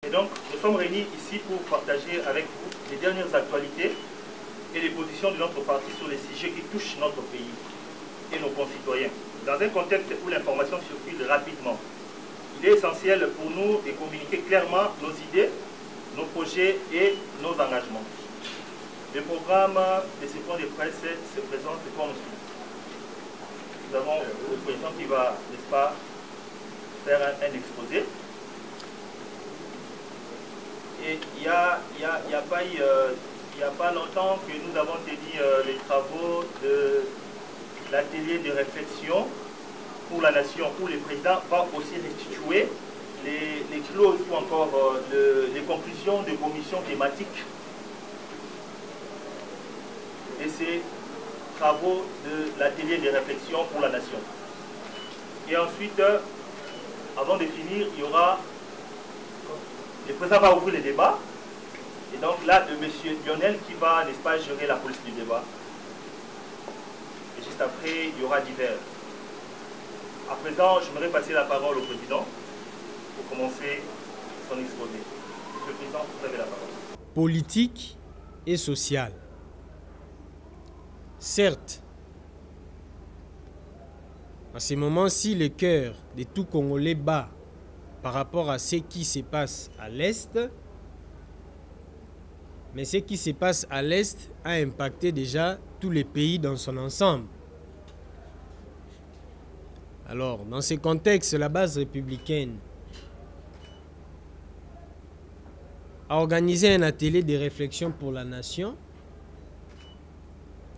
Et donc, nous sommes réunis ici pour partager avec vous les dernières actualités et les positions de notre parti sur les sujets qui touchent notre pays et nos concitoyens. Dans un contexte où l'information circule rapidement, il est essentiel pour nous de communiquer clairement nos idées, nos projets et nos engagements. Le programme de ce point de presse se présente comme suit. Nous avons le président qui va, n'est-ce pas, faire un exposé. Et il n'y a pas longtemps que nous avons tenu les travaux de l'atelier de réflexion pour la nation, où le président va aussi restituer les clauses ou encore les conclusions de commissions thématiques de ces travaux de l'atelier de réflexion pour la nation. Et ensuite, avant de finir, il y aura, le président va ouvrir le débat, et donc là, de M. Lionel qui va, n'est-ce pas, gérer la police du débat. Et juste après, il y aura divers. À présent, j'aimerais passer la parole au président pour commencer son exposé. Monsieur le président, vous avez la parole. Politique et sociale. Certes, à ce moment-ci, le cœur de tout Congolais bat par rapport à ce qui se passe à l'Est, mais ce qui se passe à l'Est a impacté déjà tous les pays dans son ensemble. Alors, dans ce contexte, la base républicaine a organisé un atelier de réflexion pour la nation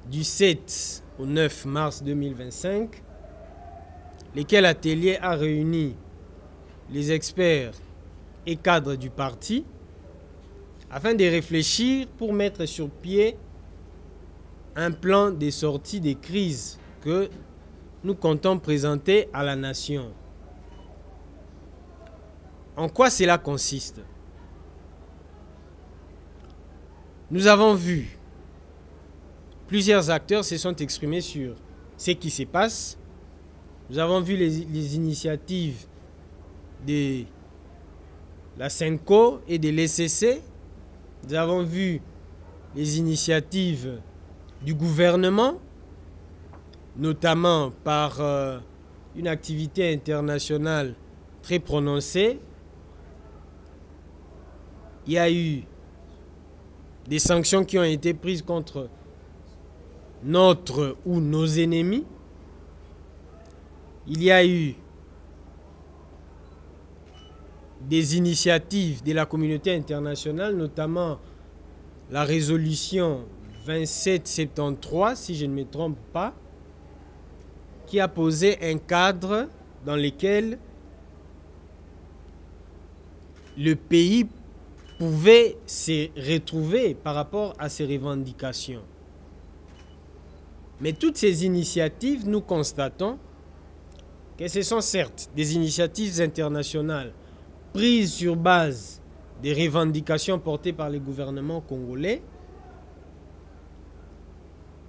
du 7 au 9 mars 2025, lequel atelier a réuni les experts et cadres du parti afin de réfléchir pour mettre sur pied un plan de sortie des crises que nous comptons présenter à la nation. En quoi cela consiste? Nous avons vu, plusieurs acteurs se sont exprimés sur ce qui se passe. Nous avons vu les initiatives de la SENCO et de l'ECC. Nous avons vu les initiatives du gouvernement, notamment par une activité internationale très prononcée. Il y a eu des sanctions qui ont été prises contre notre ou nos ennemis. Il y a eu des initiatives de la communauté internationale, notamment la résolution 2773, si je ne me trompe pas, qui a posé un cadre dans lequel le pays pouvait se retrouver par rapport à ses revendications. Mais toutes ces initiatives, nous constatons que ce sont certes des initiatives internationales prises sur base des revendications portées par le gouvernement congolais,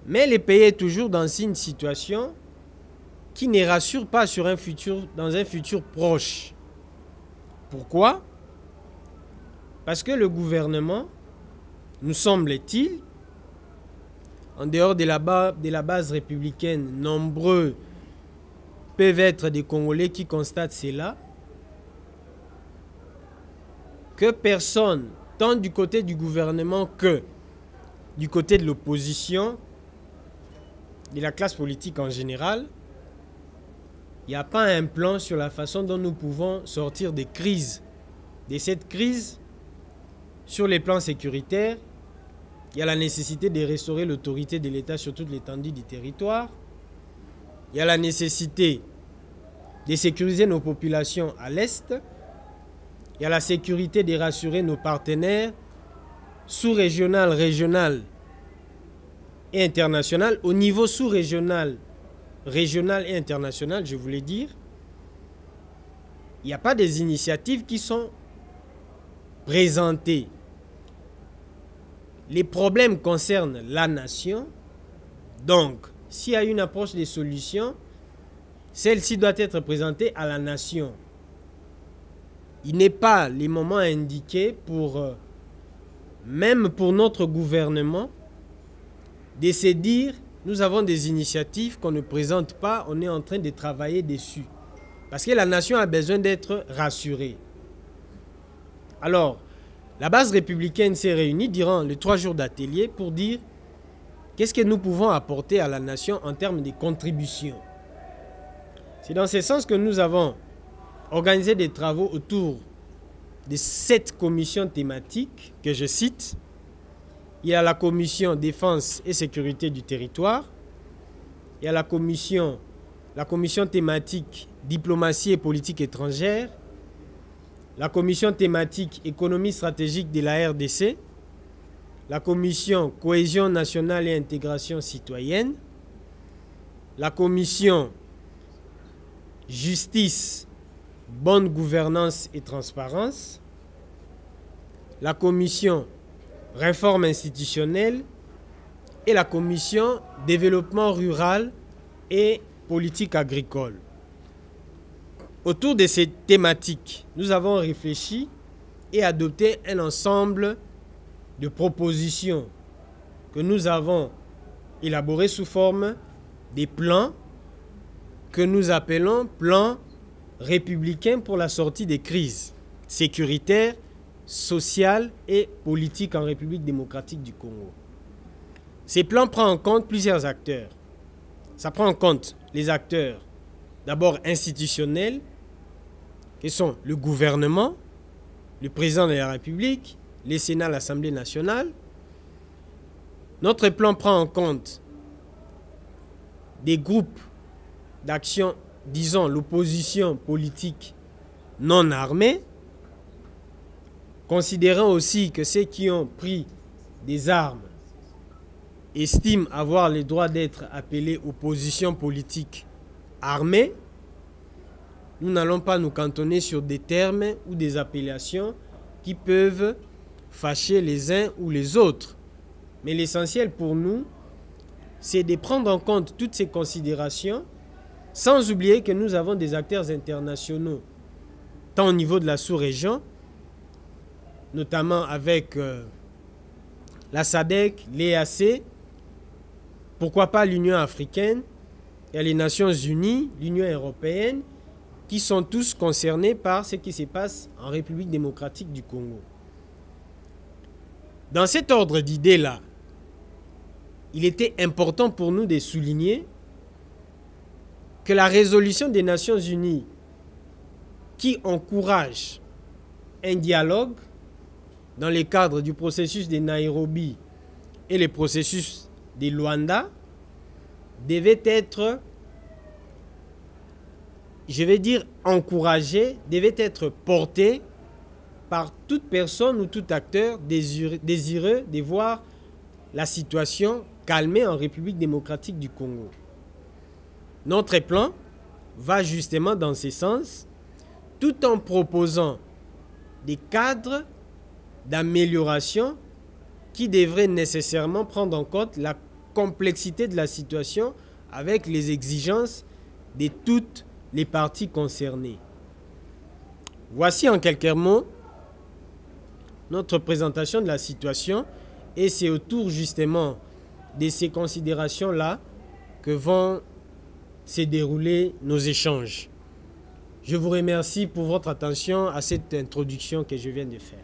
mais le pays est toujours dans une situation qui ne rassure pas sur dans un futur proche. Pourquoi? Parce que le gouvernement, nous semble-t-il, en dehors de la base républicaine, nombreux peuvent être des Congolais qui constatent cela, que personne, tant du côté du gouvernement que du côté de l'opposition, de la classe politique en général, il n'y a pas un plan sur la façon dont nous pouvons sortir des crises. De cette crise, sur les plans sécuritaires, il y a la nécessité de restaurer l'autorité de l'État sur toute l'étendue du territoire. Il y a la nécessité de sécuriser nos populations à l'Est. Il y a la sécurité de rassurer nos partenaires sous-régional, régional et international. Au niveau sous-régional, régional et international, je voulais dire, il n'y a pas des initiatives qui sont présentées. Les problèmes concernent la nation. Donc, s'il y a une approche des solutions, celle-ci doit être présentée à la nation. il n'est pas les moments indiqués pour, même pour notre gouvernement, de se dire, nous avons des initiatives qu'on ne présente pas, on est en train de travailler dessus. Parce que la nation a besoin d'être rassurée. Alors, la base républicaine s'est réunie durant les 3 jours d'atelier pour dire qu'est-ce que nous pouvons apporter à la nation en termes de contributions. C'est dans ce sens que nous avons organisé des travaux autour de 7 commissions thématiques que je cite. Il y a la commission défense et sécurité du territoire. Il y a la commission thématique diplomatie et politique étrangère. La commission thématique économie stratégique de la RDC. La commission cohésion nationale et intégration citoyenne. La commission justice, bonne gouvernance et transparence. La commission réforme institutionnelle et la commission développement rural et politique agricole. Autour de ces thématiques, nous avons réfléchi et adopté un ensemble de propositions que nous avons élaborées sous forme des plans que nous appelons plans républicains pour la sortie des crises sécuritaires, sociales et politiques en République démocratique du Congo. Ces plans prennent en compte plusieurs acteurs. Ça prend en compte les acteurs d'abord institutionnels, qui sont le gouvernement, le président de la République, les Sénats, l'Assemblée nationale. Notre plan prend en compte des groupes d'action, disons l'opposition politique non armée, considérant aussi que ceux qui ont pris des armes estiment avoir le droit d'être appelés opposition politique armée. Nous n'allons pas nous cantonner sur des termes ou des appellations qui peuvent fâcher les uns ou les autres. Mais l'essentiel pour nous, c'est de prendre en compte toutes ces considérations, sans oublier que nous avons des acteurs internationaux, tant au niveau de la sous-région, notamment avec la SADC, l'EAC, pourquoi pas l'Union africaine, il y a les Nations unies, l'Union européenne, qui sont tous concernés par ce qui se passe en République démocratique du Congo. Dans cet ordre d'idées-là, il était important pour nous de souligner que la résolution des Nations unies qui encourage un dialogue dans le cadre du processus de Nairobi et le processus de Luanda devait être, je vais dire encouragé, devait être porté par toute personne ou tout acteur désireux de voir la situation calmée en République démocratique du Congo. Notre plan va justement dans ce sens, tout en proposant des cadres d'amélioration qui devraient nécessairement prendre en compte la complexité de la situation avec les exigences de toutes les parties concernées. Voici en quelques mots notre présentation de la situation et c'est autour justement de ces considérations-là que vont se dérouler nos échanges. Je vous remercie pour votre attention à cette introduction que je viens de faire.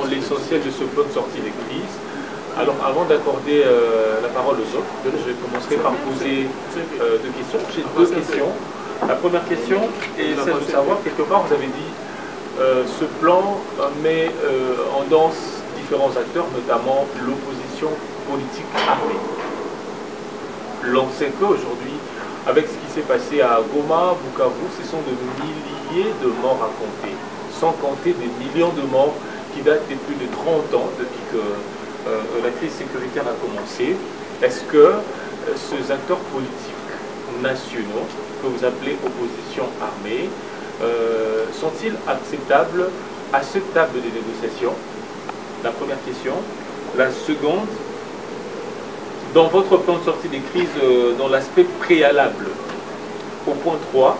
L'essentiel de ce plan de sortie des crises. Alors avant d'accorder la parole aux autres, je commencerai par poser 2 questions. J'ai 2 questions. La première question est celle de savoir, quelque part vous avez dit ce plan met en danse différents acteurs, notamment l'opposition politique armée. L'on sait qu'aujourd'hui, avec ce qui s'est passé à Goma, Bukavu, ce sont de milliers de morts à compter, sans compter des millions de morts qui datent de plus de 30 ans depuis que la crise sécuritaire a commencé. Est-ce que ces acteurs politiques nationaux, que vous appelez opposition armée, sont-ils acceptables à cette table de négociation? La première question. La seconde, dans votre plan de sortie des crises, dans l'aspect préalable, au point 3,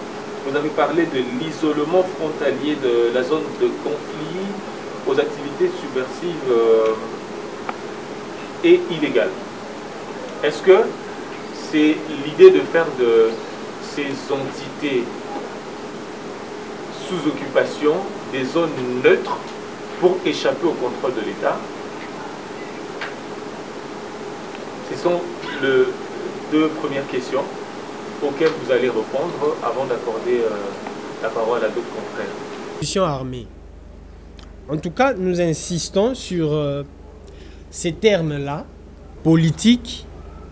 Vous avez parlé de l'isolement frontalier de la zone de conflit aux activités subversives et illégales. Est-ce que c'est l'idée de faire de ces entités sous occupation des zones neutres pour échapper au contrôle de l'État? Ce sont les deux premières questions auxquelles vous allez répondre avant d'accorder la parole à d'autres confrères. Armée. En tout cas, nous insistons sur ces termes-là, politique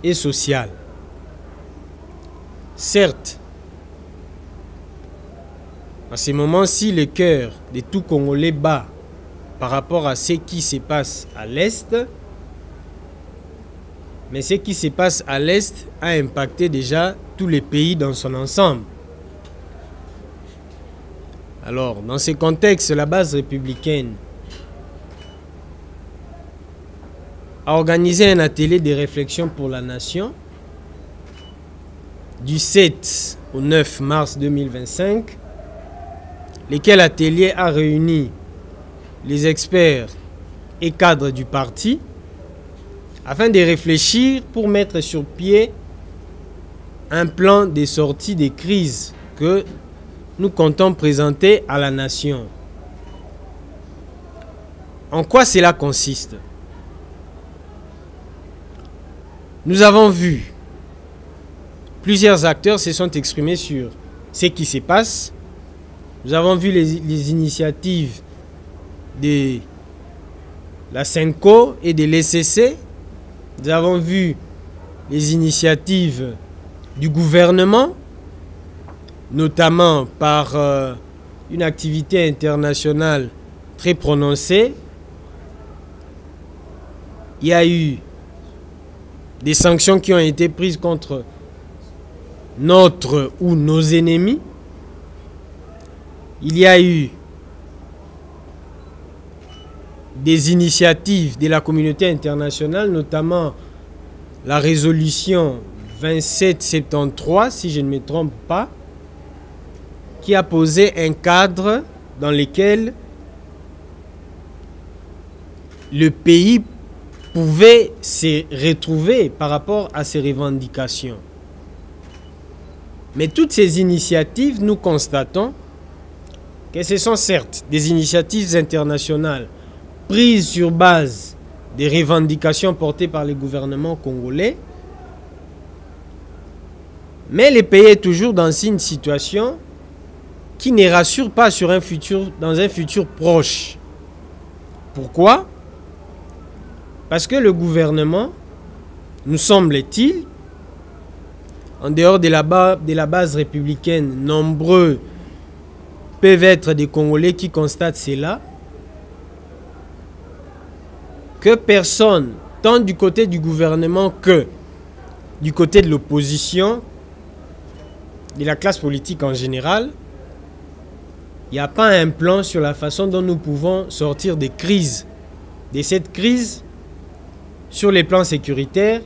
et social. Certes, à ces moments-ci, le cœur de tout Congolais bat par rapport à ce qui se passe à l'Est. Mais ce qui se passe à l'Est a impacté déjà tous les pays dans son ensemble. Alors, dans ce contexte, la base républicaine a organisé un atelier de réflexion pour la nation du 7 au 9 mars 2025, lequel atelier a réuni les experts et cadres du parti afin de réfléchir pour mettre sur pied un plan de sortie des crises que nous comptons présenter à la nation. En quoi cela consiste? Nous avons vu, plusieurs acteurs se sont exprimés sur ce qui se passe. Nous avons vu les initiatives de la SENCO et de l'ECC. Nous avons vu les initiatives du gouvernement, notamment par une activité internationale très prononcée. Il y a eu des sanctions qui ont été prises contre notre ou nos ennemis. Il y a eu des initiatives de la communauté internationale, notamment la résolution 2773, si je ne me trompe pas, qui a posé un cadre dans lequel le pays pouvait se retrouver par rapport à ses revendications. Mais toutes ces initiatives, nous constatons que ce sont certes des initiatives internationales prises sur base des revendications portées par le gouvernement congolais, mais le pays est toujours dans une situation qui ne rassure pas sur dans un futur proche. Pourquoi? Parce que le gouvernement, nous semble-t-il, en dehors de la base républicaine, nombreux peuvent être des Congolais qui constatent cela, que personne, tant du côté du gouvernement que du côté de l'opposition, de la classe politique en général, il n'y a pas un plan sur la façon dont nous pouvons sortir des crises. De cette crise, sur les plans sécuritaires,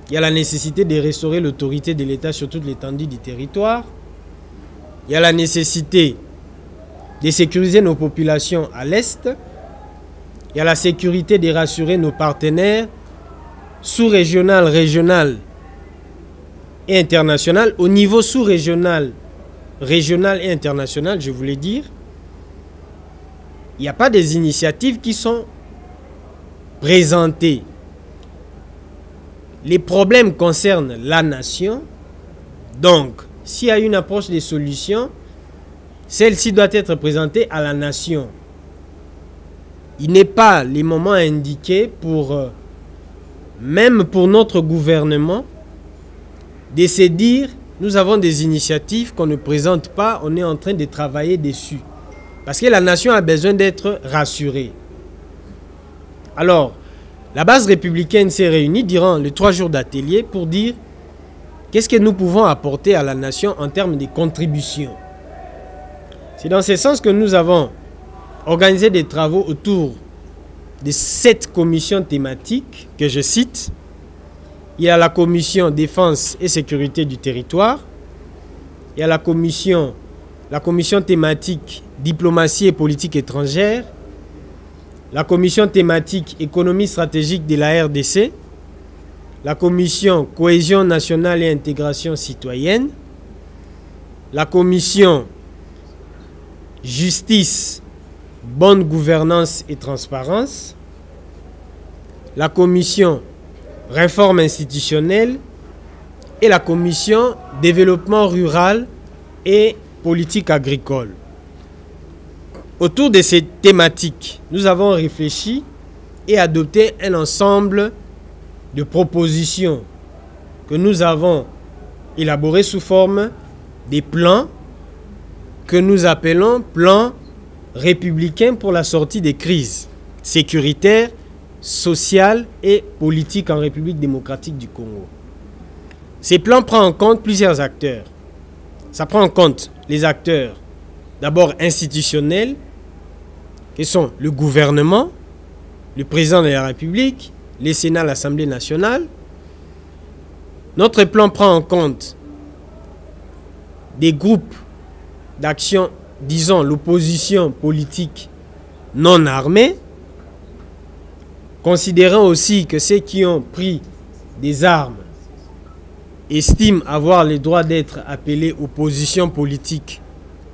il y a la nécessité de restaurer l'autorité de l'État sur toute l'étendue du territoire. Il y a la nécessité de sécuriser nos populations à l'Est. Il y a la sécurité de rassurer nos partenaires sous-régional, régional et international. Au niveau sous-régional, régional et international, je voulais dire, il n'y a pas des initiatives qui sont présentées. Les problèmes concernent la nation. Donc, s'il y a une approche des solutions, celle-ci doit être présentée à la nation. Il n'est pas les moments indiqués pour, même pour notre gouvernement, de se dire, nous avons des initiatives qu'on ne présente pas, on est en train de travailler dessus. Parce que la nation a besoin d'être rassurée. Alors, la base républicaine s'est réunie durant les 3 jours d'atelier pour dire qu'est-ce que nous pouvons apporter à la nation en termes de contributions. C'est dans ce sens que nous avons organisé des travaux autour de 7 commissions thématiques que je cite. Il y a la commission défense et sécurité du territoire. il y a la commission thématique diplomatie et politique étrangère, la commission thématique économie stratégique de la RDC, la commission cohésion nationale et intégration citoyenne, la commission justice, bonne gouvernance et transparence, la commission réforme institutionnelle et la commission développement rural et politique agricole. Autour de ces thématiques, nous avons réfléchi et adopté un ensemble de propositions que nous avons élaborées sous forme des plans que nous appelons plans républicains pour la sortie des crises sécuritaires, sociales et politiques en République démocratique du Congo. Ces plans prennent en compte plusieurs acteurs. Ça prend en compte les acteurs d'abord institutionnels, qui sont le gouvernement, le président de la République, les Sénats, l'Assemblée nationale. Notre plan prend en compte des groupes d'action, disons l'opposition politique non armée, considérant aussi que ceux qui ont pris des armes estiment avoir le droit d'être appelés opposition politique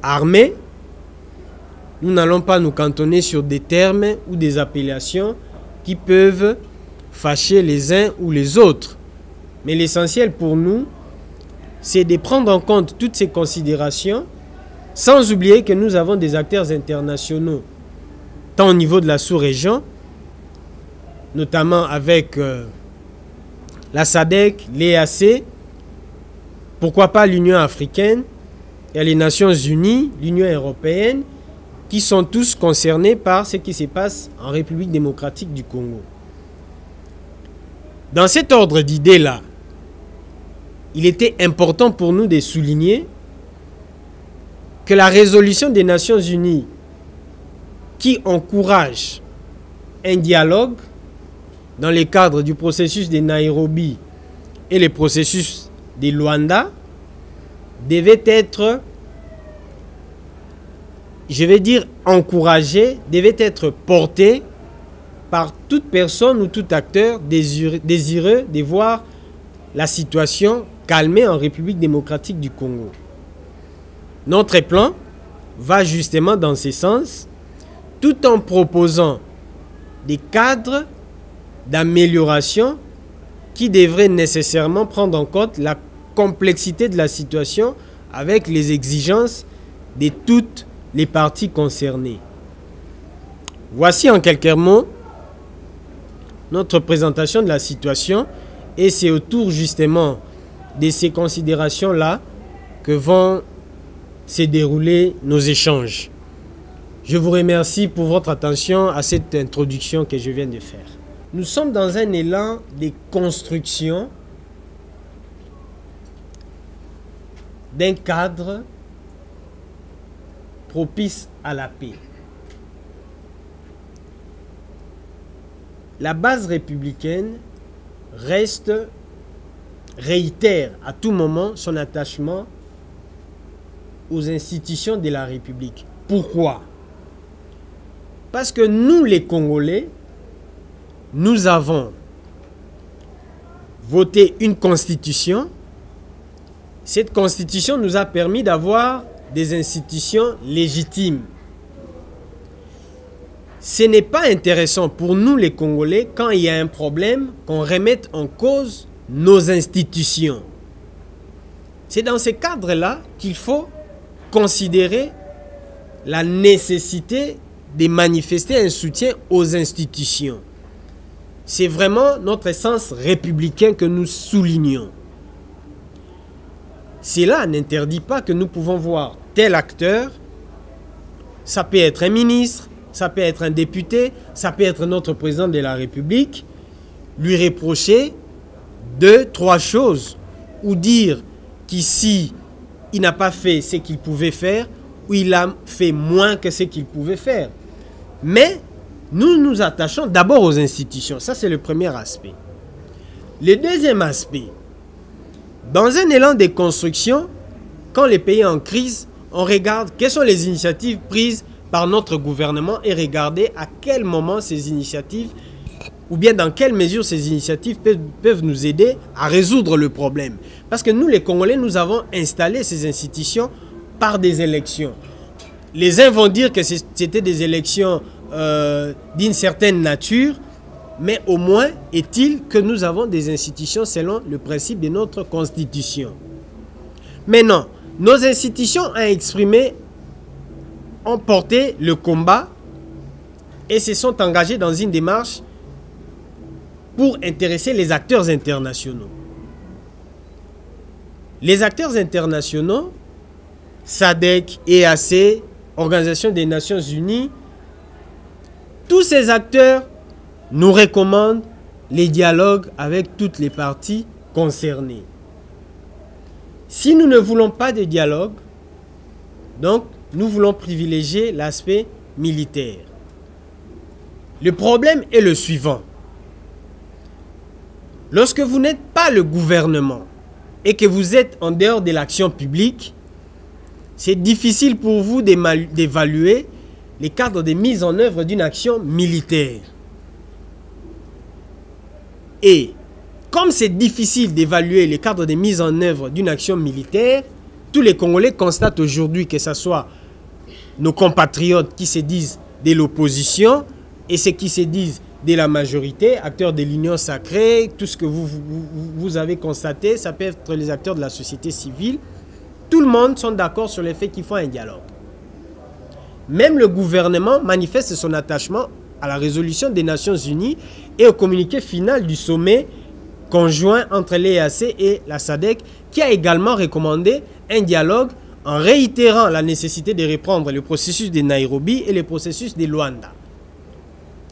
armée. Nous n'allons pas nous cantonner sur des termes ou des appellations qui peuvent fâcher les uns ou les autres. Mais l'essentiel pour nous, c'est de prendre en compte toutes ces considérations, sans oublier que nous avons des acteurs internationaux, tant au niveau de la sous-région, notamment avec la SADC, l'EAC, pourquoi pas l'Union africaine, il y a les Nations unies, l'Union européenne, qui sont tous concernés par ce qui se passe en République démocratique du Congo. Dans cet ordre d'idées-là, il était important pour nous de souligner que la résolution des Nations unies qui encourage un dialogue dans le cadre du processus de Nairobi et le processus de Luanda devait être, je vais dire encouragé, devait être porté par toute personne ou tout acteur désireux de voir la situation calmée en République démocratique du Congo. Notre plan va justement dans ce sens, tout en proposant des cadres d'amélioration qui devraient nécessairement prendre en compte la complexité de la situation avec les exigences de toutes les parties concernées. Voici en quelques mots notre présentation de la situation et c'est autour justement de ces considérations-là que vont se dérouler nos échanges. Je vous remercie pour votre attention à cette introduction que je viens de faire. Nous sommes dans un élan de construction d'un cadre propice à la paix. La base républicaine réitère à tout moment son attachement aux institutions de la République. Pourquoi? Parce que nous, les Congolais, nous avons voté une constitution. Cette constitution nous a permis d'avoir des institutions légitimes. Ce n'est pas intéressant pour nous, les Congolais, quand il y a un problème, qu'on remette en cause nos institutions. C'est dans ce cadre-là qu'il faut considérer la nécessité de manifester un soutien aux institutions. C'est vraiment notre essence républicain que nous soulignons. Cela n'interdit pas que nous pouvons voir tel acteur, ça peut être un ministre, ça peut être un député, ça peut être notre président de la République, lui reprocher 2, 3 choses ou dire qu'ici, il n'a pas fait ce qu'il pouvait faire ou il a fait moins que ce qu'il pouvait faire. Mais nous nous attachons d'abord aux institutions. Ça, c'est le premier aspect. Le deuxième aspect, dans un élan de construction, quand le pays est en crise, on regarde quelles sont les initiatives prises par notre gouvernement et regarder à quel moment ces initiatives, ou bien dans quelle mesure ces initiatives peuvent nous aider à résoudre le problème. Parce que nous, les Congolais, nous avons installé ces institutions par des élections. Les uns vont dire que c'était des élections d'une certaine nature, mais au moins est-il que nous avons des institutions selon le principe de notre constitution. Maintenant, nos institutions ont exprimé, ont porté le combat et se sont engagées dans une démarche pour intéresser les acteurs internationaux. Les acteurs internationaux, SADC, EAC, Organisation des Nations Unies, tous ces acteurs nous recommandent les dialogues avec toutes les parties concernées. Si nous ne voulons pas de dialogue, donc nous voulons privilégier l'aspect militaire. Le problème est le suivant. Lorsque vous n'êtes pas le gouvernement et que vous êtes en dehors de l'action publique, c'est difficile pour vous d'évaluer les cadres de mise en œuvre d'une action militaire. Et comme c'est difficile d'évaluer les cadres de mise en œuvre d'une action militaire, tous les Congolais constatent aujourd'hui que ce soit nos compatriotes qui se disent de l'opposition et ceux qui se disent de la majorité, acteurs de l'union sacrée, tout ce que vous avez constaté, ça peut être les acteurs de la société civile. Tout le monde sont d'accord sur le fait qu'il faut un dialogue. Même le gouvernement manifeste son attachement à la résolution des Nations Unies et au communiqué final du sommet conjoint entre l'EAC et la SADC, qui a également recommandé un dialogue en réitérant la nécessité de reprendre le processus de Nairobi et le processus de Luanda.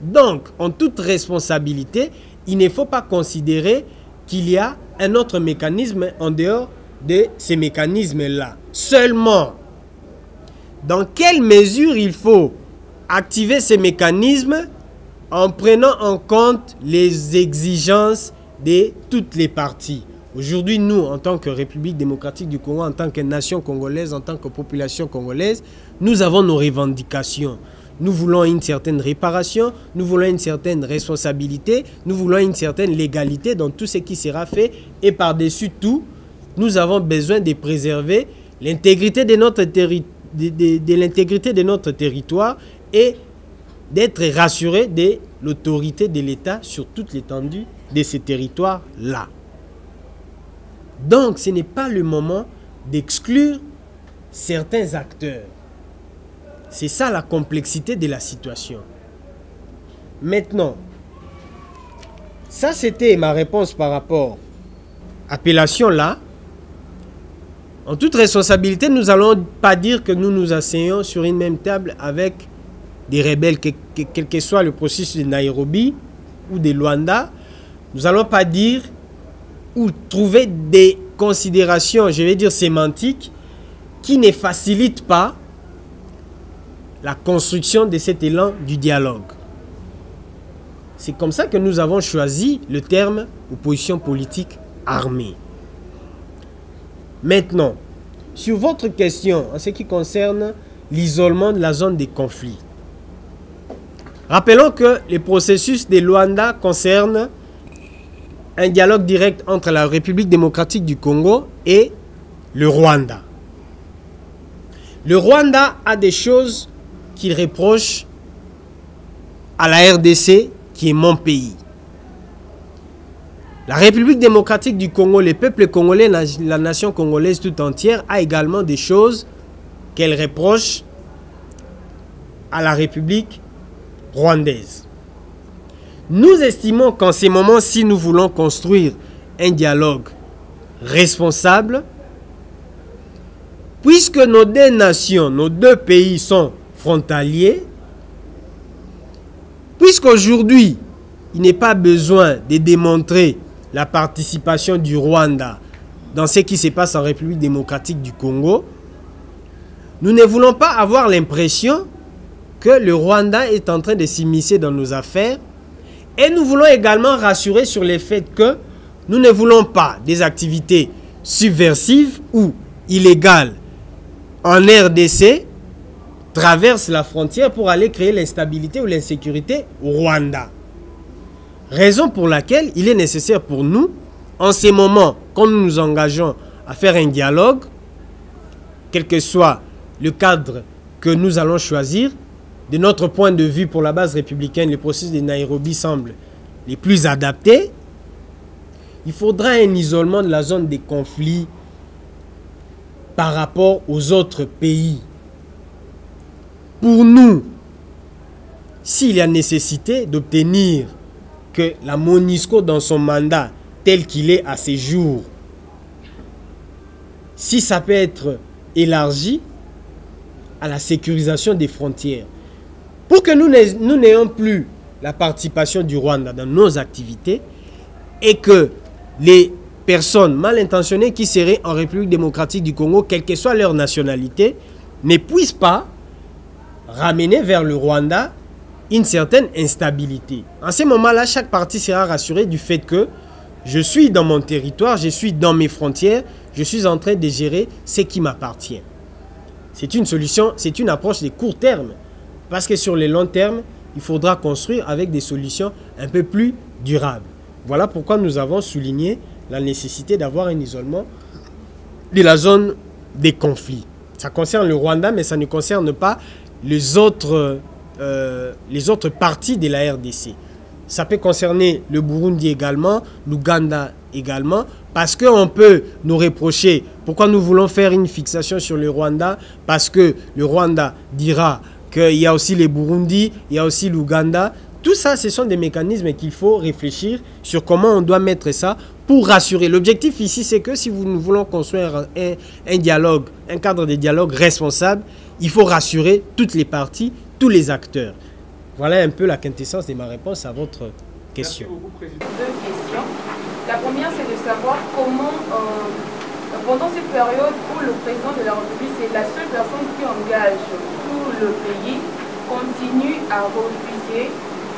Donc, en toute responsabilité, il ne faut pas considérer qu'il y a un autre mécanisme en dehors de ces mécanismes-là. Seulement, dans quelle mesure il faut activer ces mécanismes en prenant en compte les exigences de toutes les parties. Aujourd'hui, nous, en tant que République démocratique du Congo, en tant que nation congolaise, en tant que population congolaise, nous avons nos revendications. Nous voulons une certaine réparation, nous voulons une certaine responsabilité, nous voulons une certaine légalité dans tout ce qui sera fait. Et par-dessus tout, nous avons besoin de préserver l'intégrité de notre territoire et d'être rassurés de l'autorité de l'État sur toute l'étendue de ces territoires-là. Donc, ce n'est pas le moment d'exclure certains acteurs. C'est ça la complexité de la situation. Maintenant, ça c'était ma réponse par rapport à l'appellation là. En toute responsabilité, nous n'allons pas dire que nous nous asseyons sur une même table avec des rebelles, quel que soit le processus de Nairobi ou de Luanda. Nous n'allons pas dire ou trouver des considérations, je vais dire sémantiques, qui ne facilitent pas la construction de cet élan du dialogue. C'est comme ça que nous avons choisi le terme opposition politique armée. Maintenant, sur votre question en ce qui concerne l'isolement de la zone des conflits, rappelons que le processus de Luanda concerne un dialogue direct entre la République démocratique du Congo et le Rwanda. Le Rwanda a des choses qu'il reproche à la RDC, qui est mon pays. La République démocratique du Congo, le peuple congolais, la nation congolaise tout entière a également des choses qu'elle reproche à la République rwandaise. Nous estimons qu'en ces moments, si nous voulons construire un dialogue responsable, puisque nos deux nations, nos deux pays sont frontaliers, puisqu'aujourd'hui, il n'est pas besoin de démontrer la participation du Rwanda dans ce qui se passe en République démocratique du Congo, nous ne voulons pas avoir l'impression que le Rwanda est en train de s'immiscer dans nos affaires. Et nous voulons également rassurer sur le fait que nous ne voulons pas des activités subversives ou illégales en RDC traversent la frontière pour aller créer l'instabilité ou l'insécurité au Rwanda. Raison pour laquelle il est nécessaire pour nous, en ces moments, quand nous nous engageons à faire un dialogue, quel que soit le cadre que nous allons choisir, de notre point de vue pour la base républicaine, le processus de Nairobi semble les plus adaptés. Il faudra un isolement de la zone des conflits par rapport aux autres pays. Pour nous, s'il y a nécessité d'obtenir que la MONUSCO dans son mandat tel qu'il est à ces jours, si ça peut être élargi à la sécurisation des frontières, pour que nous n'ayons plus la participation du Rwanda dans nos activités et que les personnes mal intentionnées qui seraient en République démocratique du Congo, quelle que soit leur nationalité, ne puissent pas ramener vers le Rwanda une certaine instabilité. En ce moment-là, chaque partie sera rassurée du fait que je suis dans mon territoire, je suis dans mes frontières, je suis en train de gérer ce qui m'appartient. C'est une solution, c'est une approche de court terme. Parce que sur le long terme, il faudra construire avec des solutions un peu plus durables. Voilà pourquoi nous avons souligné la nécessité d'avoir un isolement de la zone des conflits. Ça concerne le Rwanda, mais ça ne concerne pas les autres parties de la RDC. Ça peut concerner le Burundi également, l'Ouganda également, parce qu'on peut nous reprocher pourquoi nous voulons faire une fixation sur le Rwanda, parce que le Rwanda dira qu'il y a aussi les Burundi, il y a aussi l'Ouganda. Tout ça, ce sont des mécanismes qu'il faut réfléchir sur comment on doit mettre ça pour rassurer. L'objectif ici, c'est que si nous voulons construire un dialogue, un cadre de dialogue responsable, il faut rassurer toutes les parties, tous les acteurs. Voilà un peu la quintessence de ma réponse à votre question. Merci beaucoup, Président. Deux questions. La première, c'est de savoir comment, pendant cette période où le président de la République, c'est la seule personne qui engage tout le pays, continue à refuser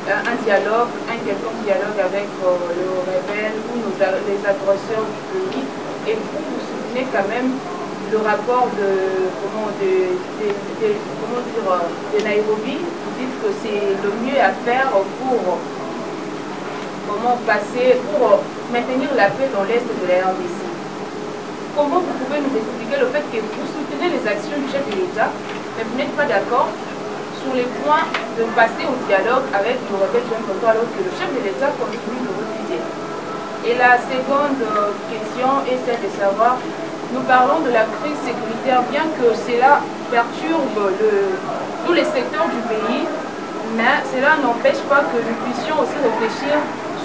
un dialogue, un quelconque dialogue avec le rebelle ou les agresseurs du pays. Et vous soutenez quand même le rapport de Nairobi. Vous dites que c'est le mieux à faire pour maintenir la paix dans l'est de la RDC. Comment vous pouvez nous expliquer le fait que vous soutenez les actions du chef de l'État, mais vous n'êtes pas d'accord sur les points de passer au dialogue avec le rebelle Jean Koto, alors que le chef de l'État continue de refuser? Et la seconde question est celle de savoir, nous parlons de la crise sécuritaire, bien que cela perturbe tous les secteurs du pays, mais cela n'empêche pas que nous puissions aussi réfléchir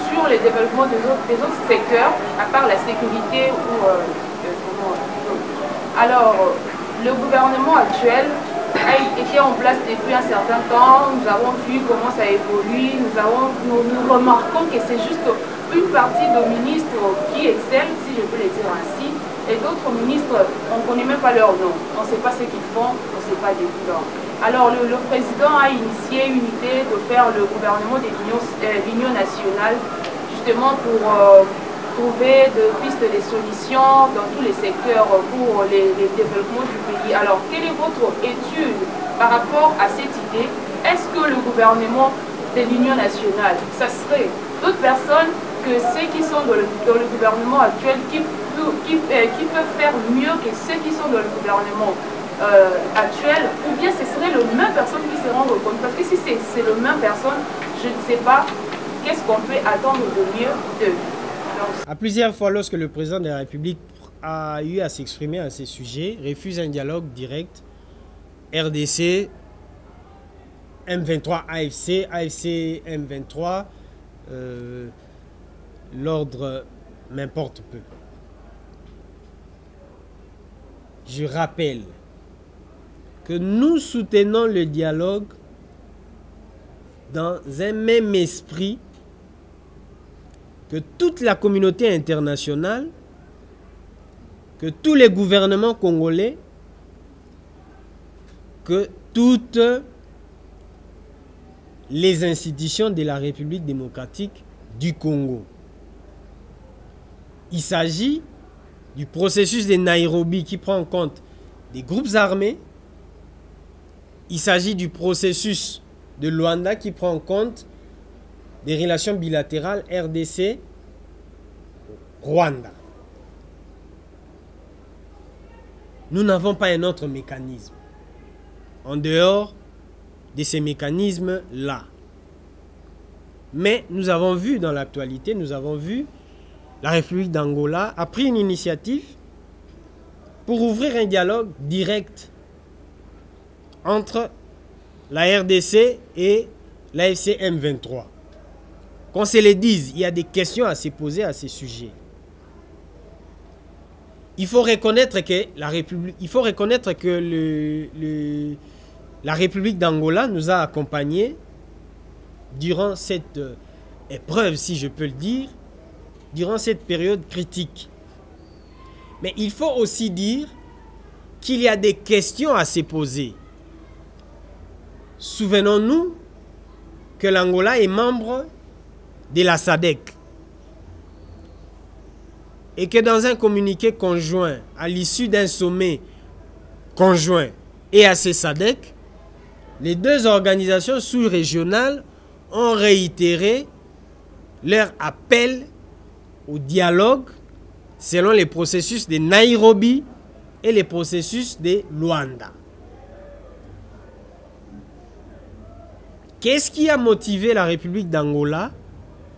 sur le développement des autres secteurs, à part la sécurité ou... Alors, le gouvernement actuel a été en place depuis un certain temps, nous avons vu comment ça évolue, nous remarquons que c'est juste une partie de ministres qui excellent, si je peux le dire ainsi, et d'autres ministres, on ne connaît même pas leur nom, on ne sait pas ce qu'ils font, on ne sait pas des bilans. Alors le président a initié une idée de faire le gouvernement de l'Union nationale, justement pour trouver de pistes de solutions dans tous les secteurs pour les développements du pays. Alors quelle est votre étude par rapport à cette idée? Est-ce que le gouvernement de l'Union nationale, ça serait d'autres personnes que ceux qui sont dans le gouvernement actuel qui peuvent faire mieux que ceux qui sont dans le gouvernement actuel, ou bien ce serait la même personne qui se rend compte? Parce que si c'est la même personne, je ne sais pas qu'est-ce qu'on peut attendre de mieux d'eux. À plusieurs fois, lorsque le président de la République a eu à s'exprimer à ces sujets, refuse un dialogue direct, RDC, M23, AFC, AFC, M23, l'ordre m'importe peu. Je rappelle que nous soutenons le dialogue dans un même esprit que toute la communauté internationale, que tous les gouvernements congolais, que toutes les institutions de la République démocratique du Congo. Il s'agit du processus de Nairobi qui prend en compte des groupes armés. Il s'agit du processus de Luanda qui prend en compte des relations bilatérales RDC-Rwanda. Nous n'avons pas un autre mécanisme en dehors de ces mécanismes-là. Mais nous avons vu dans l'actualité, nous avons vu la République d'Angola a pris une initiative pour ouvrir un dialogue direct entre la RDC et l'AFC M23. Qu'on se le dise, il y a des questions à se poser à ce sujet. Il faut reconnaître que la République d'Angola nous a accompagnés durant cette épreuve, si je peux le dire, durant cette période critique. Mais il faut aussi dire qu'il y a des questions à se poser. Souvenons-nous que l'Angola est membre de la SADC et que dans un communiqué conjoint, à l'issue d'un sommet conjoint EAC SADC, les deux organisations sous-régionales ont réitéré leur appel au dialogue selon les processus de Nairobi et les processus de Luanda. Qu'est-ce qui a motivé la République d'Angola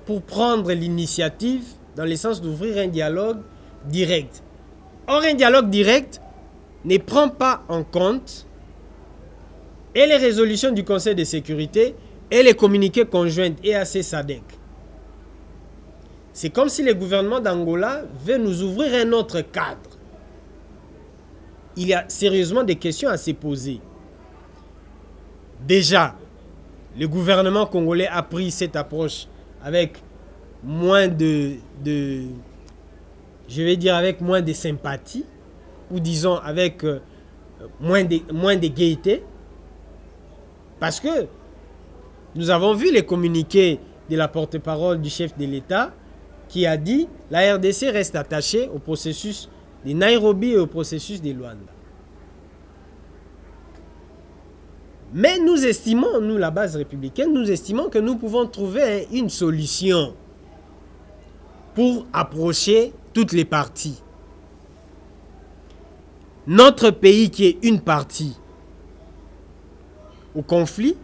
pour prendre l'initiative dans le sens d'ouvrir un dialogue direct? Or, un dialogue direct ne prend pas en compte et les résolutions du Conseil de sécurité et les communiqués conjoints EAC-SADC. C'est comme si le gouvernement d'Angola veut nous ouvrir un autre cadre. Il y a sérieusement des questions à se poser. Déjà, le gouvernement congolais a pris cette approche avec moins de sympathie, ou disons avec moins de gaieté, parce que nous avons vu les communiqués de la porte-parole du chef de l'État qui a dit la RDC reste attachée au processus de Nairobi et au processus de Luanda. Mais nous estimons, nous la base républicaine, nous estimons que nous pouvons trouver une solution pour approcher toutes les parties. Notre pays qui est une partie au conflit,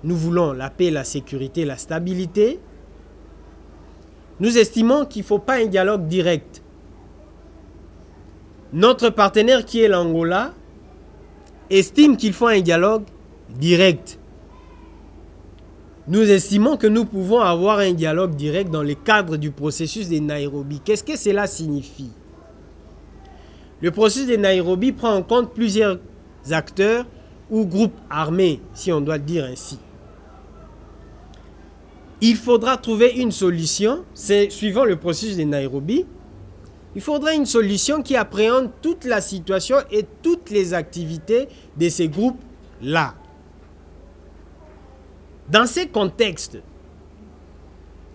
nous voulons la paix, la sécurité, la stabilité. Nous estimons qu'il ne faut pas un dialogue direct. Notre partenaire qui est l'Angola estime qu'il faut un dialogue direct. Nous estimons que nous pouvons avoir un dialogue direct dans le cadre du processus de Nairobi. Qu'est-ce que cela signifie? Le processus de Nairobi prend en compte plusieurs acteurs ou groupes armés, si on doit le dire ainsi. Il faudra trouver une solution, c'est suivant le processus de Nairobi, il faudra une solution qui appréhende toute la situation et toutes les activités de ces groupes-là. Dans ces contextes,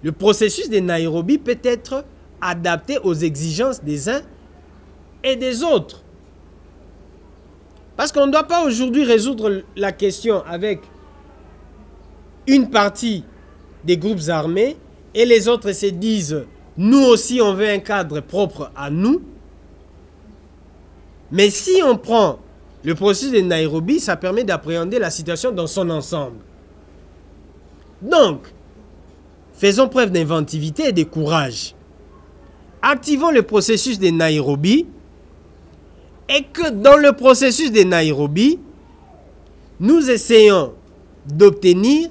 le processus de Nairobi peut être adapté aux exigences des uns et des autres. Parce qu'on ne doit pas aujourd'hui résoudre la question avec une partie des groupes armés et les autres se disent nous aussi on veut un cadre propre à nous. Mais si on prend le processus de Nairobi, ça permet d'appréhender la situation dans son ensemble. Donc, faisons preuve d'inventivité et de courage. Activons le processus de Nairobi et que dans le processus de Nairobi, nous essayons d'obtenir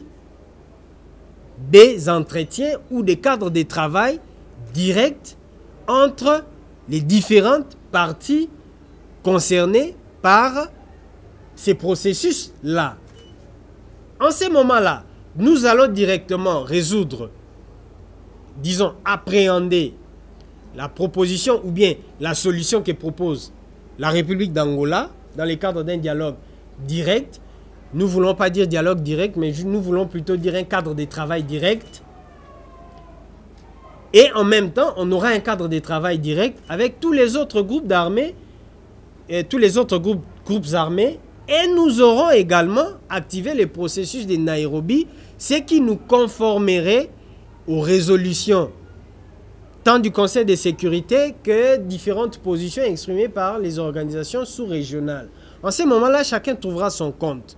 des entretiens ou des cadres de travail directs entre les différentes parties concernées par ces processus-là. En ce moment-là, nous allons directement résoudre, disons, appréhender la proposition ou bien la solution que propose la République d'Angola dans le cadre d'un dialogue direct. Nous ne voulons pas dire dialogue direct, mais nous voulons plutôt dire un cadre de travail direct. Et en même temps, on aura un cadre de travail direct avec tous les autres groupes d'armées et tous les autres groupes armés. Et nous aurons également activé le processus de Nairobi, ce qui nous conformerait aux résolutions tant du Conseil de sécurité que différentes positions exprimées par les organisations sous-régionales. En ce moment-là, chacun trouvera son compte.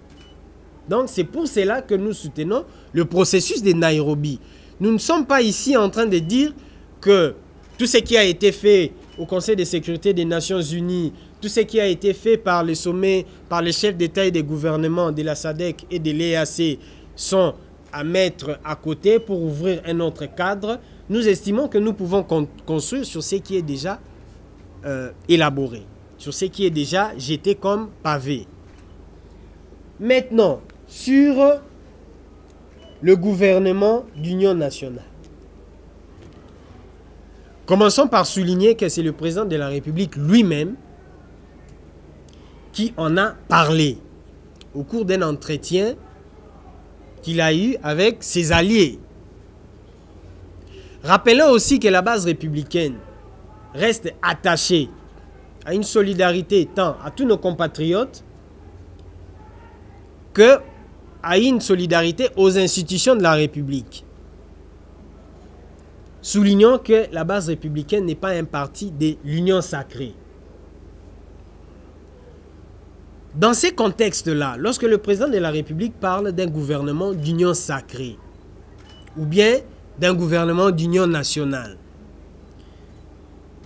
Donc c'est pour cela que nous soutenons le processus de Nairobi. Nous ne sommes pas ici en train de dire que tout ce qui a été fait au Conseil de sécurité des Nations Unies, tout ce qui a été fait par les sommets, par les chefs d'État et des gouvernements de la SADC et de l'EAC sont à mettre à côté pour ouvrir un autre cadre. Nous estimons que nous pouvons construire sur ce qui est déjà élaboré, sur ce qui est déjà jeté comme pavé. Maintenant, sur le gouvernement d'union nationale. Commençons par souligner que c'est le président de la République lui-même qui en a parlé au cours d'un entretien qu'il a eu avec ses alliés. Rappelons aussi que la base républicaine reste attachée à une solidarité tant à tous nos compatriotes que à une solidarité aux institutions de la République. Soulignons que la base républicaine n'est pas un parti de l'union sacrée. Dans ces contextes-là, lorsque le président de la République parle d'un gouvernement d'union sacrée ou bien d'un gouvernement d'union nationale,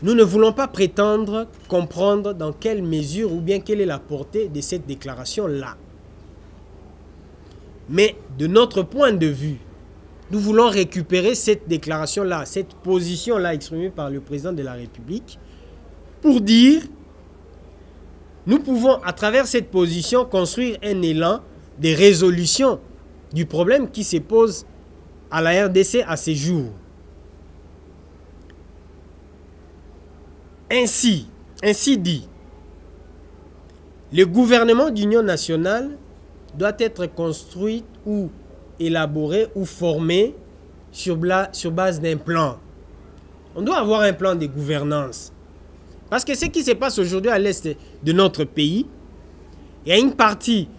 nous ne voulons pas prétendre comprendre dans quelle mesure ou bien quelle est la portée de cette déclaration-là. Mais de notre point de vue, nous voulons récupérer cette déclaration-là, cette position-là exprimée par le président de la République pour dire nous pouvons, à travers cette position, construire un élan de résolution du problème qui se pose à la RDC à ces jours. Ainsi dit, le gouvernement d'union nationale doit être construit ou élaboré ou formé sur base d'un plan. On doit avoir un plan de gouvernance. Parce que ce qui se passe aujourd'hui à l'est de notre pays, il y a une partie,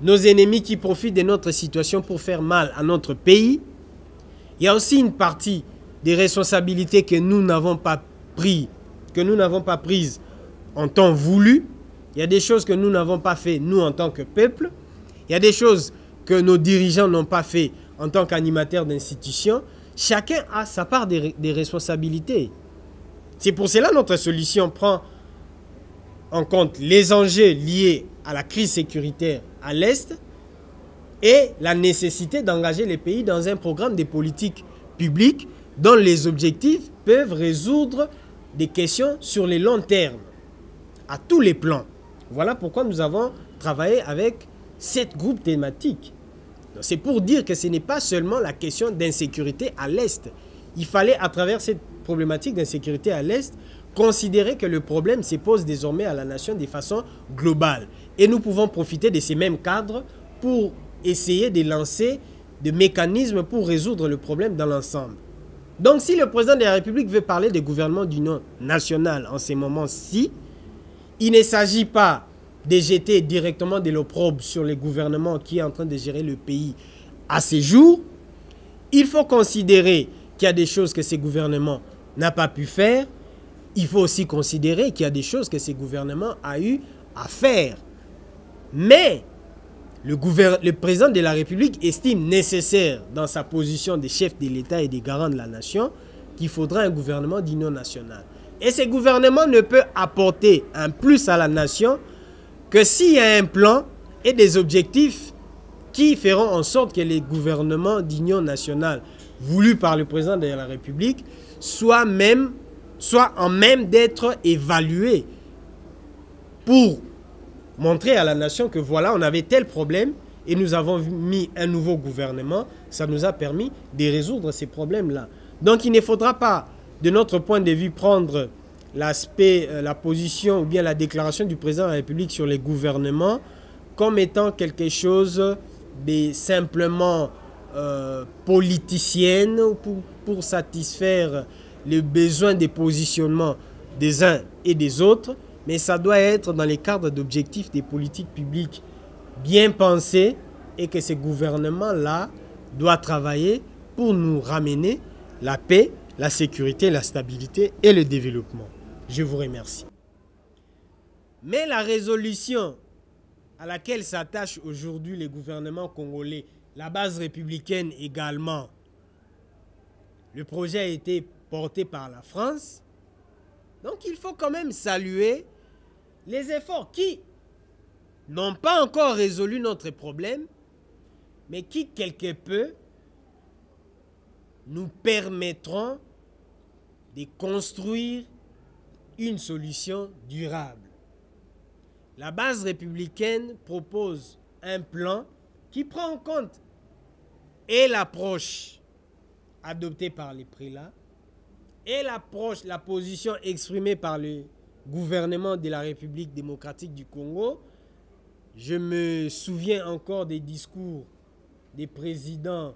nos ennemis qui profitent de notre situation pour faire mal à notre pays. Il y a aussi une partie des responsabilités que nous n'avons pas prises en temps voulu. Il y a des choses que nous n'avons pas fait, nous, en tant que peuple. Il y a des choses que nos dirigeants n'ont pas fait en tant qu'animateurs d'institutions. Chacun a sa part des responsabilités. C'est pour cela que notre solution prend en compte les enjeux liés à la crise sécuritaire à l'Est et la nécessité d'engager les pays dans un programme de politique publique dont les objectifs peuvent résoudre des questions sur les longs termes, à tous les plans. Voilà pourquoi nous avons travaillé avec 7 groupes thématiques. C'est pour dire que ce n'est pas seulement la question d'insécurité à l'Est. Il fallait, à travers cette problématique d'insécurité à l'Est, considérer que le problème se pose désormais à la nation de façon globale. Et nous pouvons profiter de ces mêmes cadres pour essayer de lancer des mécanismes pour résoudre le problème dans l'ensemble. Donc si le président de la République veut parler de gouvernement d'union nationale en ces moments-ci, il ne s'agit pas de jeter directement de l'opprobre sur le gouvernement qui est en train de gérer le pays à ces jours. Il faut considérer qu'il y a des choses que ce gouvernement n'a pas pu faire. Il faut aussi considérer qu'il y a des choses que ce gouvernement a eu à faire. Mais le président de la République estime nécessaire, dans sa position de chef de l'État et de garant de la nation, qu'il faudra un gouvernement d'union nationale. Et ce gouvernement ne peut apporter un plus à la nation que s'il y a un plan et des objectifs qui feront en sorte que les gouvernements d'union nationale voulus par le président de la République soient en même d'être évalués pour montrer à la nation que voilà, on avait tel problème et nous avons mis un nouveau gouvernement. Ça nous a permis de résoudre ces problèmes-là. Donc il ne faudra pas, de notre point de vue, prendre l'aspect, la position ou bien la déclaration du président de la République sur les gouvernements comme étant quelque chose de simplement politicienne pour satisfaire les besoins des positionnements des uns et des autres, mais ça doit être dans les cadres d'objectifs des politiques publiques bien pensées et que ces gouvernements-là doivent travailler pour nous ramener la paix, la sécurité, la stabilité et le développement. Je vous remercie. Mais la résolution à laquelle s'attachent aujourd'hui les gouvernements congolais, la base républicaine également, le projet a été porté par la France. Donc il faut quand même saluer les efforts qui n'ont pas encore résolu notre problème, mais qui quelque peu nous permettront de construire une solution durable. La base républicaine propose un plan qui prend en compte et l'approche adoptée par les prélats et la position exprimée par le gouvernement de la République démocratique du Congo. Je me souviens encore des discours des présidents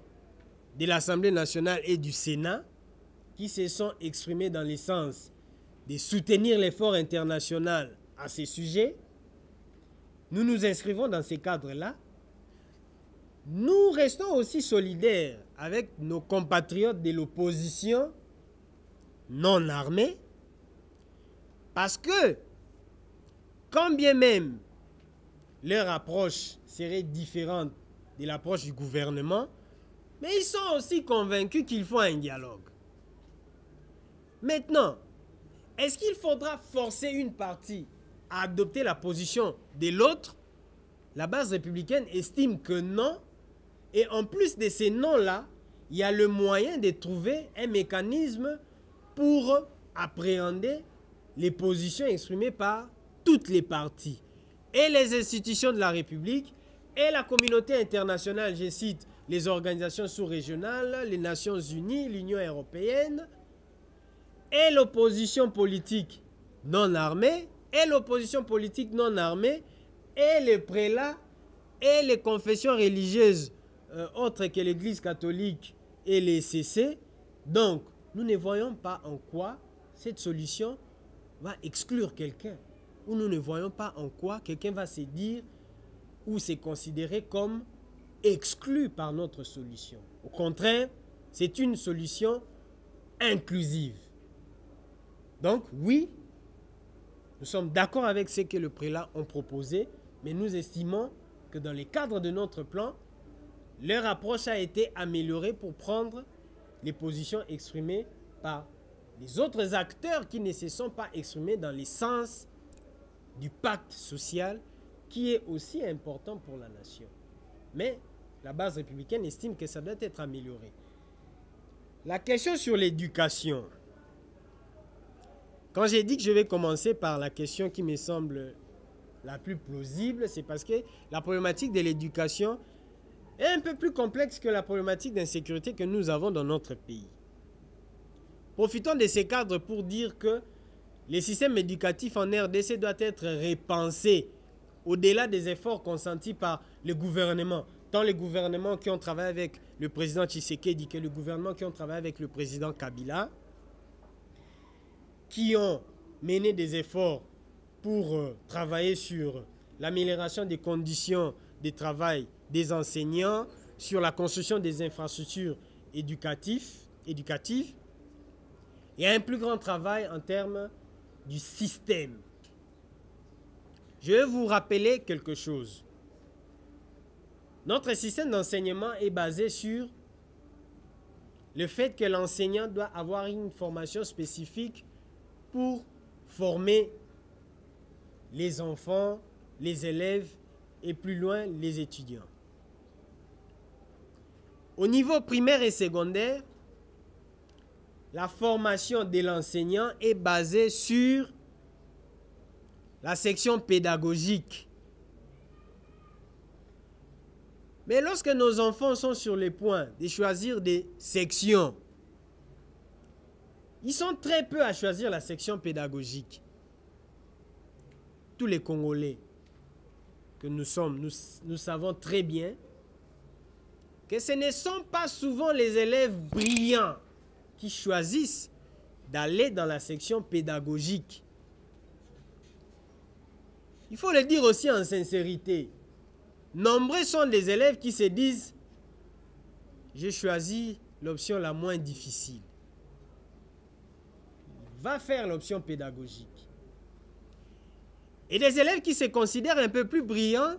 de l'Assemblée nationale et du Sénat qui se sont exprimés dans le sens de soutenir l'effort international à ces sujets. Nous nous inscrivons dans ces cadres-là. Nous restons aussi solidaires avec nos compatriotes de l'opposition non armée, parce que, quand bien même leur approche serait différente de l'approche du gouvernement, mais ils sont aussi convaincus qu'il faut un dialogue. Maintenant, est-ce qu'il faudra forcer une partie à adopter la position de l'autre? La base républicaine estime que non. Et en plus de ces noms-là, il y a le moyen de trouver un mécanisme pour appréhender les positions exprimées par toutes les parties. Et les institutions de la République et la communauté internationale, je cite les organisations sous-régionales, les Nations Unies, l'Union européenne, et l'opposition politique non armée, et l'opposition politique non armée, et les prélats, et les confessions religieuses autres que l'Église catholique et les CC. Donc, nous ne voyons pas en quoi cette solution va exclure quelqu'un. Ou nous ne voyons pas en quoi quelqu'un va se dire ou se considérer comme exclu par notre solution. Au contraire, c'est une solution inclusive. Donc, oui, nous sommes d'accord avec ce que les prélats ont proposé, mais nous estimons que dans les cadres de notre plan, leur approche a été améliorée pour prendre les positions exprimées par les autres acteurs qui ne se sont pas exprimés dans le sens du pacte social qui est aussi important pour la nation. Mais la base républicaine estime que ça doit être amélioré. La question sur l'éducation. Quand j'ai dit que je vais commencer par la question qui me semble la plus plausible, c'est parce que la problématique de l'éducation est un peu plus complexe que la problématique d'insécurité que nous avons dans notre pays. Profitons de ces cadres pour dire que les systèmes éducatifs en RDC doivent être repensés au-delà des efforts consentis par le gouvernement. Tant les gouvernements qui ont travaillé avec le président Tshisekedi que le gouvernement qui ont travaillé avec le président Kabila, qui ont mené des efforts pour travailler sur l'amélioration des conditions de travail des enseignants, sur la construction des infrastructures éducatives. Il y a un plus grand travail en termes du système. Je vais vous rappeler quelque chose. Notre système d'enseignement est basé sur le fait que l'enseignant doit avoir une formation spécifique pour former les enfants, les élèves et plus loin les étudiants. Au niveau primaire et secondaire, la formation de l'enseignant est basée sur la section pédagogique. Mais lorsque nos enfants sont sur le point de choisir des sections, ils sont très peu à choisir la section pédagogique. Tous les Congolais que nous sommes, nous savons très bien que ce ne sont pas souvent les élèves brillants qui choisissent d'aller dans la section pédagogique. Il faut le dire aussi en sincérité. Nombreux sont les élèves qui se disent « J'ai choisi l'option la moins difficile. » Va faire l'option pédagogique. Et des élèves qui se considèrent un peu plus brillants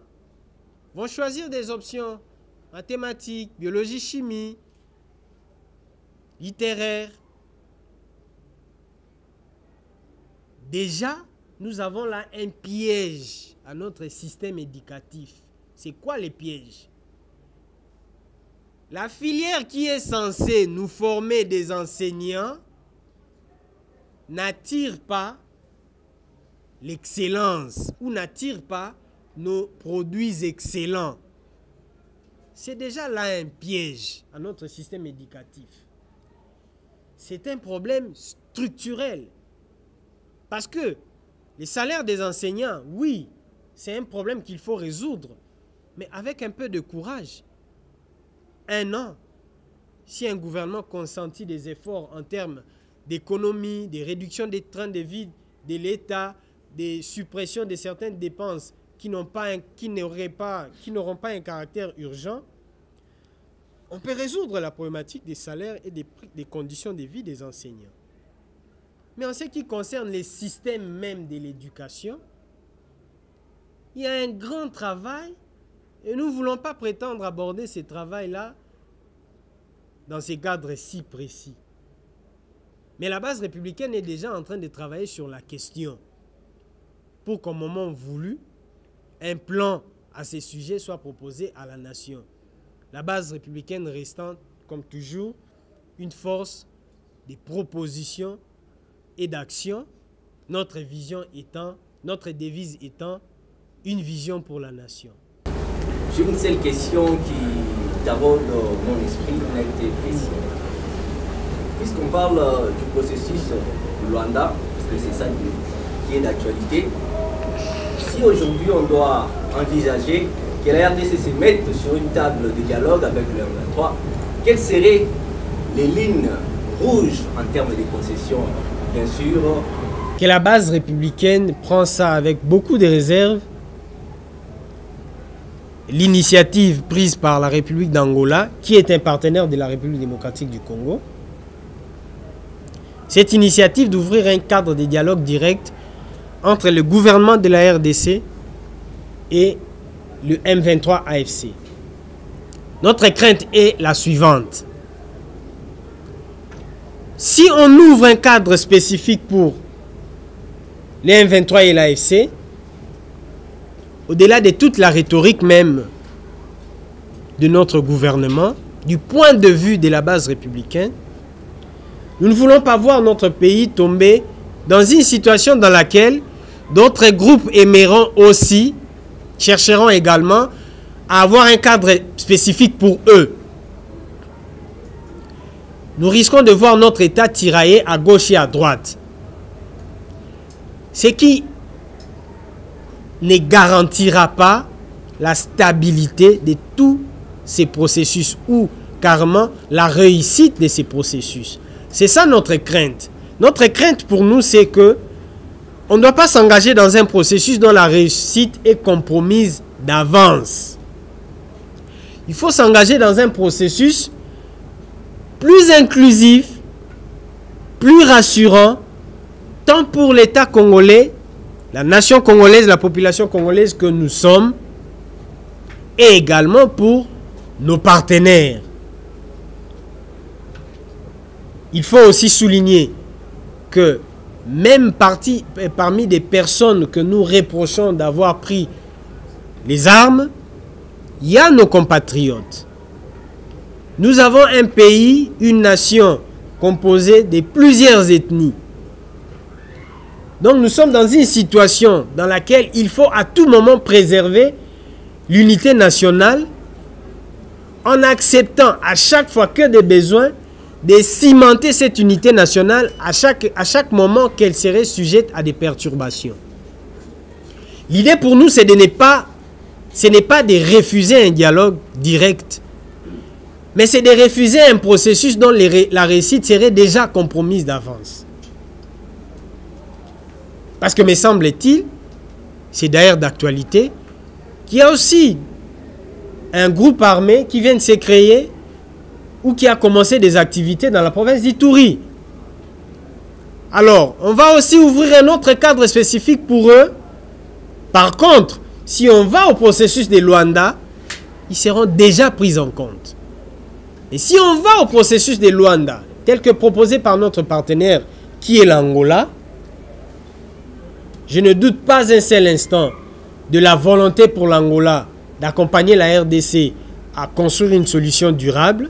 vont choisir des options mathématiques, biologie, chimie, littéraire. Déjà, nous avons là un piège à notre système éducatif. C'est quoi les pièges? La filière qui est censée nous former des enseignants n'attire pas l'excellence ou n'attire pas nos produits excellents. C'est déjà là un piège à notre système éducatif. C'est un problème structurel. Parce que les salaires des enseignants, oui, c'est un problème qu'il faut résoudre, mais avec un peu de courage. Un an, si un gouvernement consentit des efforts en termes d'économie, de réduction des trains de vie de l'État, des suppressions de certaines dépenses qui n'auront pas un caractère urgent, on peut résoudre la problématique des salaires et des conditions de vie des enseignants. Mais en ce qui concerne les systèmes même de l'éducation, il y a un grand travail et nous ne voulons pas prétendre aborder ce travail-là dans ces cadres si précis. Mais la base républicaine est déjà en train de travailler sur la question pour qu'au moment voulu, un plan à ces sujets soit proposé à la nation. La base républicaine restant, comme toujours, une force de propositions et d'action, notre devise étant une vision pour la nation. J'ai une seule question qui d'abord dans mon esprit n'a été précise. Puisqu'on parle du processus Luanda, parce que c'est ça qui est d'actualité, si aujourd'hui on doit envisager que la RDC se mette sur une table de dialogue avec le M23, quelles seraient les lignes rouges en termes de concessions, bien sûr? Que la base républicaine prend ça avec beaucoup de réserves. L'initiative prise par la République d'Angola, qui est un partenaire de la République démocratique du Congo, cette initiative d'ouvrir un cadre de dialogue direct entre le gouvernement de la RDC et le M23 AFC. Notre crainte est la suivante. Si on ouvre un cadre spécifique pour les M23 et l'AFC, au-delà de toute la rhétorique même de notre gouvernement, du point de vue de la base républicaine, nous ne voulons pas voir notre pays tomber dans une situation dans laquelle d'autres groupes émergents aussi chercheront également à avoir un cadre spécifique pour eux. Nous risquons de voir notre État tiraillé à gauche et à droite. Ce qui ne garantira pas la stabilité de tous ces processus ou carrément la réussite de ces processus. C'est ça notre crainte. Notre crainte pour nous, c'est que on ne doit pas s'engager dans un processus dont la réussite est compromise d'avance. Il faut s'engager dans un processus plus inclusif, plus rassurant, tant pour l'État congolais, la nation congolaise, la population congolaise que nous sommes, et également pour nos partenaires. Il faut aussi souligner que même parmi des personnes que nous reprochons d'avoir pris les armes, il y a nos compatriotes. Nous avons un pays, une nation composée de plusieurs ethnies. Donc nous sommes dans une situation dans laquelle il faut à tout moment préserver l'unité nationale en acceptant à chaque fois que des besoins de cimenter cette unité nationale à chaque moment qu'elle serait sujette à des perturbations. L'idée pour nous, ce n'est pas de refuser un dialogue direct, Mais c'est de refuser un processus dont la réussite serait déjà compromise d'avance. Parce que me semble-t-il, c'est d'ailleurs d'actualité, qu'il y a aussi un groupe armé qui vient de se créer ou qui a commencé des activités dans la province d'Ituri. Alors, on va aussi ouvrir un autre cadre spécifique pour eux. Par contre, si on va au processus de Luanda, ils seront déjà pris en compte. Et si on va au processus de Luanda, tel que proposé par notre partenaire, qui est l'Angola, je ne doute pas un seul instant de la volonté pour l'Angola d'accompagner la RDC à construire une solution durable,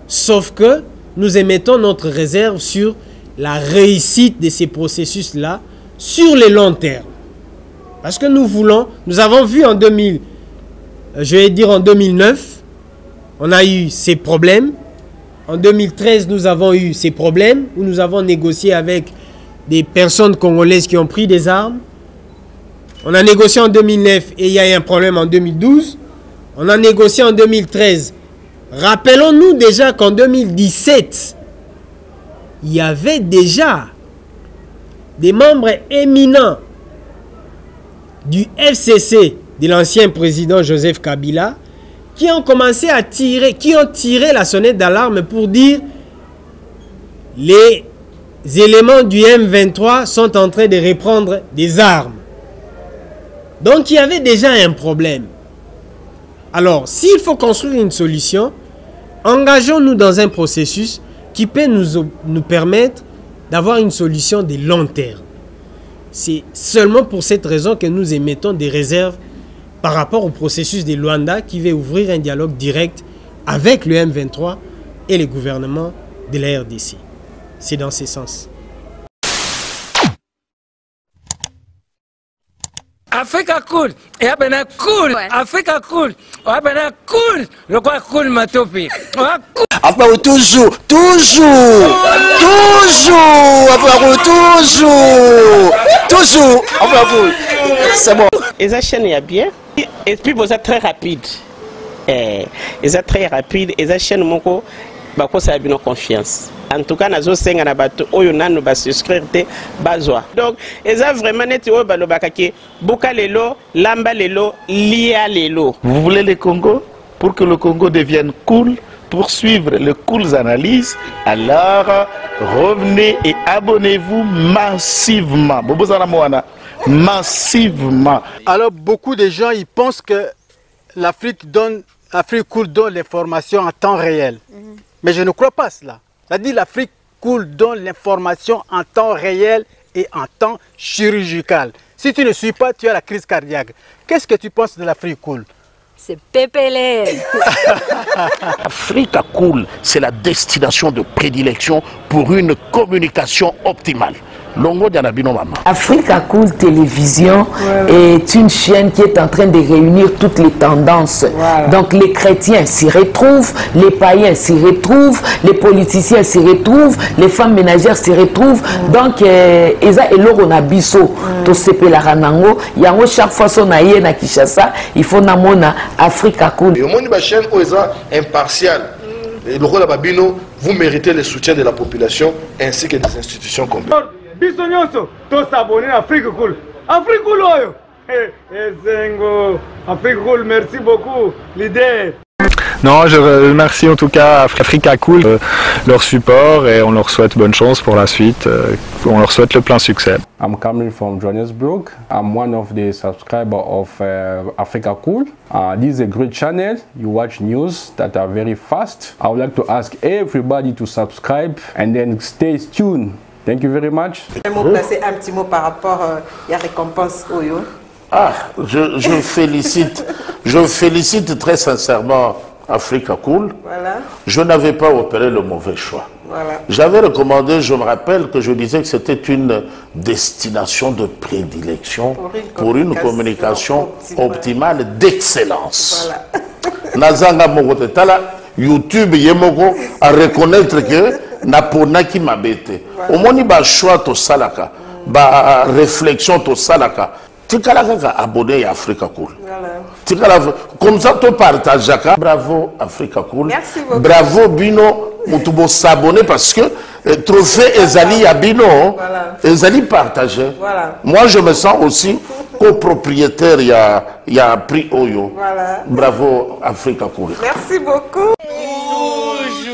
sauf que nous émettons notre réserve sur la réussite de ces processus-là sur le long terme. Parce que nous avons vu en 2009, on a eu ces problèmes. En 2013, nous avons eu ces problèmes où nous avons négocié avec des personnes congolaises qui ont pris des armes. On a négocié en 2009 et il y a eu un problème en 2012. On a négocié en 2013. Rappelons-nous déjà qu'en 2017, il y avait déjà des membres éminents du FCC de l'ancien président Joseph Kabila qui ont commencé à tirer, qui ont tiré la sonnette d'alarme pour dire les éléments du M23 sont en train de reprendre des armes. Donc il y avait déjà un problème. Alors, s'il faut construire une solution, engageons-nous dans un processus qui peut nous permettre d'avoir une solution de long terme. C'est seulement pour cette raison que nous émettons des réserves par rapport au processus de Luanda qui va ouvrir un dialogue direct avec le M23 et le gouvernement de la RDC. C'est dans ce sens. Africa cool, et abena cool, Africa cool, abena cool, le quoi cool matopi. Enfin, toujours, enfin, c'est bon. Et ça chaîne est bien, et puis vous êtes très rapide. Et ça très rapide, et ça chaîne moko, bako ça a bien confiance. En tout cas, nazo senga na bato oyo nanu ba souscrire te bazwa. Donc, eza vraiment neti oyo balobaka ke buka lelo, lamba lelo, lia lelo. Vous voulez le Congo? Pour que le Congo devienne cool, pour suivre les cool analyses, alors revenez et abonnez-vous massivement. Massivement. Alors, beaucoup de gens ils pensent que l'Afrique cool donne l'information en temps réel. Mais je ne crois pas cela. C'est-à-dire l'Afrique cool donne l'information en temps réel et en temps chirurgical. Si tu ne suis pas, tu as la crise cardiaque. Qu'est-ce que tu penses de l'Afrique cool? C'est PPL. Africa Cool, c'est la destination de prédilection pour une communication optimale. Africa Cool Télévision est une chaîne qui est en train de réunir toutes les tendances. Donc les chrétiens s'y retrouvent, les païens s'y retrouvent, les politiciens s'y retrouvent, les femmes ménagères s'y retrouvent. Donc eza eloko na biso to sepela ranango yango chaque fois son aye na Kinshasa, il faut namona Africa Cool. Et au monde ba chaîne oza impartial. Et le rôle babino, vous méritez le soutien de la population ainsi que des institutions complètes. Bisognoso, tous s'abonner à Africa Cool. Africa Cool, oyo. Zengo, Africa Cool, merci beaucoup, l'idée. Non, je remercie en tout cas Africa Cool, leur support et on leur souhaite bonne chance pour la suite. On leur souhaite le plein succès. I'm coming from Johannesburg. I'm one of the subscribers of Africa Cool. This is a great channel. You watch news that are very fast. I would like to ask everybody to subscribe and then stay tuned. Thank you very much. Placer un petit mot par rapport à la récompense Oyo. Ah, je félicite très sincèrement Africa Cool. Voilà. Je n'avais pas opéré le mauvais choix. Voilà. J'avais recommandé, je me rappelle que je disais que c'était une destination de prédilection pour une communication optimale d'excellence. Nazanga Mogotala, YouTube Yemoko à reconnaître que Naponaki m'a bêté. Au moins, il choix to salaka, ba réflexion to salaka. tikala kaka abonné à Africa Cool. Tikala comme ça tu partages. Bravo Africa Cool. Merci beaucoup. Bravo Bino, mutubo s'abonner parce que trophée Ezali à Bino, Ezali partagé. Moi je me sens aussi copropriétaire, il y a prix Oyo. Bravo Africa Cool. Merci beaucoup. Toujours.